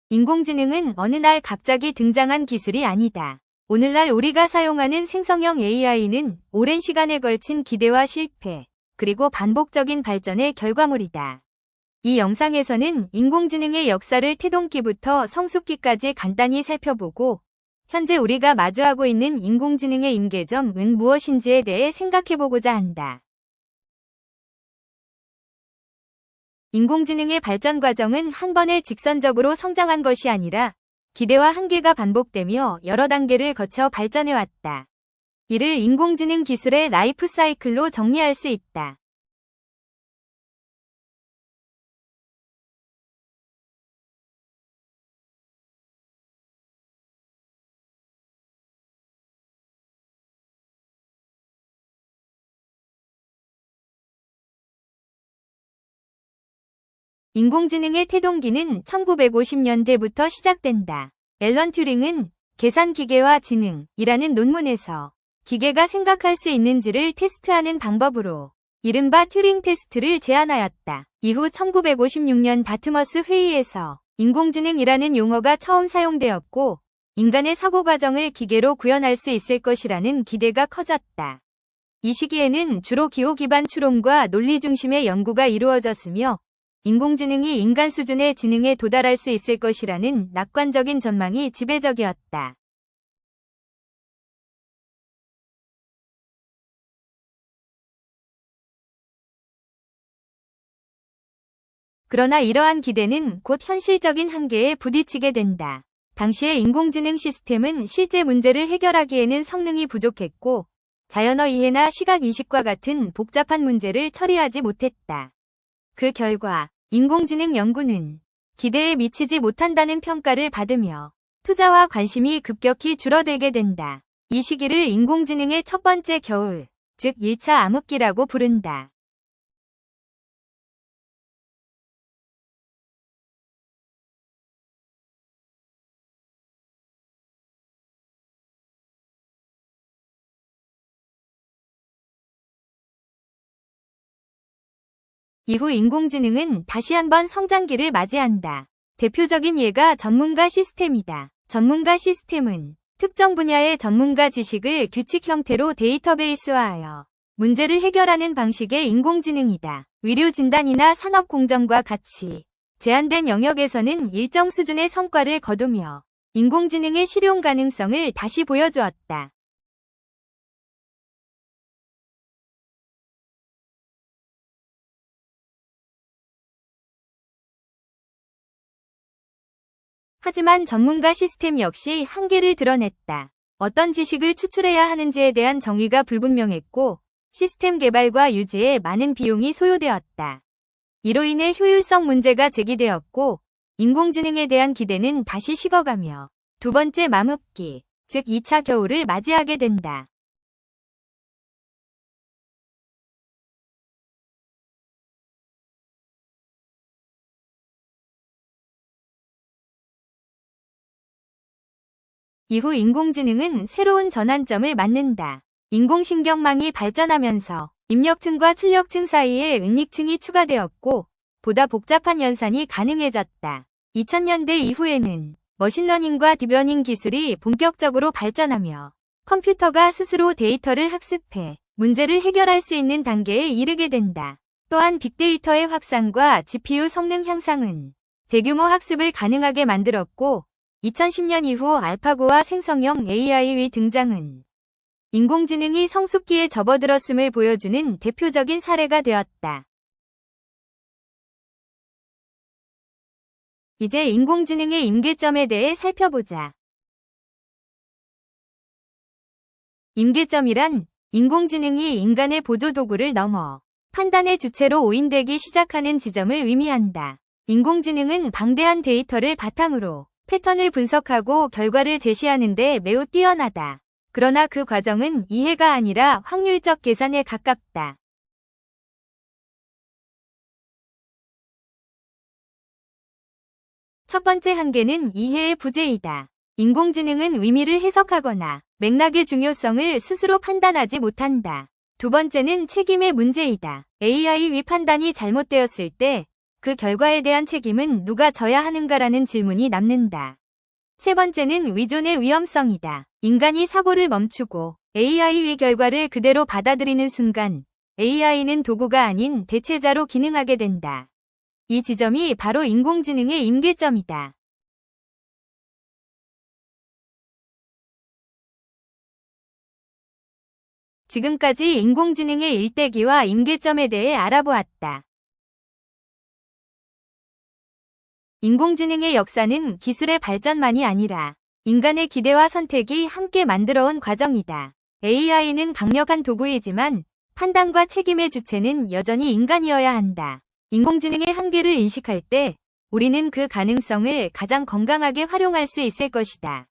인공지능은 어느 날 갑자기 등장한 기술이 아니다. 오늘날 우리가 사용하는 생성형 AI는 오랜 시간에 걸친 기대와 실패, 그리고 반복적인 발전의 결과물이다. 이 영상에서는 인공지능의 역사를 태동기부터 성숙기까지 간단히 살펴보고, 현재 우리가 마주하고 있는 인공지능의 임계점은 무엇인지에 대해 생각해보고자 한다. 인공지능의 발전 과정은 한 번에 직선적으로 성장한 것이 아니라 기대와 한계가 반복되며 여러 단계를 거쳐 발전해왔다. 이를 인공지능 기술의 라이프 사이클로 정리할 수 있다. 인공지능의 태동기는 1950년대부터 시작된다. 앨런 튜링은 계산기계와 지능이라는 논문에서 기계가 생각할 수 있는지를 테스트하는 방법으로 이른바 튜링 테스트를 제안하였다. 이후 1956년 다트머스 회의에서 인공지능이라는 용어가 처음 사용되었고, 인간의 사고 과정을 기계로 구현할 수 있을 것이라는 기대가 커졌다. 이 시기에는 주로 기호 기반 추론과 논리 중심의 연구가 이루어졌으며, 인공지능이 인간 수준의 지능에 도달할 수 있을 것이라는 낙관적인 전망이 지배적이었다. 그러나 이러한 기대는 곧 현실적인 한계에 부딪히게 된다. 당시의 인공지능 시스템은 실제 문제를 해결하기에는 성능이 부족했고, 자연어 이해나 시각 인식과 같은 복잡한 문제를 처리하지 못했다. 그 결과 인공지능 연구는 기대에 미치지 못한다는 평가를 받으며 투자와 관심이 급격히 줄어들게 된다. 이 시기를 인공지능의 첫 번째 겨울, 즉 1차 암흑기라고 부른다. 이후 인공지능은 다시 한번 성장기를 맞이한다. 대표적인 예가 전문가 시스템이다. 전문가 시스템은 특정 분야의 전문가 지식을 규칙 형태로 데이터베이스화하여 문제를 해결하는 방식의 인공지능이다. 의료 진단이나 산업 공정과 같이 제한된 영역에서는 일정 수준의 성과를 거두며 인공지능의 실용 가능성을 다시 보여주었다. 하지만 전문가 시스템 역시 한계를 드러냈다. 어떤 지식을 추출해야 하는지에 대한 정의가 불분명했고, 시스템 개발과 유지에 많은 비용이 소요되었다. 이로 인해 효율성 문제가 제기되었고, 인공지능에 대한 기대는 다시 식어가며 두 번째 mamup기, 즉 2차 겨울을 맞이하게 된다. 이후 인공지능은 새로운 전환점을 맞는다. 인공신경망이 발전하면서 입력층과 출력층 사이에 응lik층이 추가되었고, 보다 복잡한 연산이 가능해졌다. 2000년대 이후에는 머신러닝과 딥러닝 기술이 본격적으로 발전하며 컴퓨터가 스스로 데이터를 학습해 문제를 해결할 수 있는 단계에 이르게 된다. 또한 빅데이터의 확산과 GPU 성능 향상은 대규모 학습을 가능하게 만들었고, 2010년 이후 알파고와 생성형 AI의 등장은 인공지능이 성숙기에 접어들었음을 보여주는 대표적인 사례가 되었다. 이제 인공지능의 임계점에 대해 살펴보자. 임계점이란 인공지능이 인간의 보조도구를 넘어 판단의 주체로 오인되기 시작하는 지점을 의미한다. 인공지능은 방대한 데이터를 바탕으로 패턴을 분석하고 결과를 제시하는 데 매우 뛰어나다. 그러나 그 과정은 이해가 아니라 확률적 계산에 가깝다. 첫 번째 한계는 이해의 부재이다. 인공지능은 의미를 해석하거나 맥락의 중요성을 스스로 판단하지 못한다. 두 번째는 책임의 문제이다. AI의 판단이 잘못되었을 때 그 결과에 대한 책임은 누가 져야 하는가라는 질문이 남는다. 세 번째는 위존의 위험성이다. 인간이 사고를 멈추고 AI의 결과를 그대로 받아들이는 순간 AI는 도구가 아닌 대체자로 기능하게 된다. 이 지점이 바로 인공지능의 임계점이다. 지금까지 인공지능의 일대기와 임계점에 대해 알아보았다. 인공지능의 역사는 기술의 발전만이 아니라 인간의 기대와 선택이 함께 만들어온 과정이다. AI는 강력한 도구이지만 판단과 책임의 주체는 여전히 인간이어야 한다. 인공지능의 한계를 인식할 때 우리는 그 가능성을 가장 건강하게 활용할 수 있을 것이다.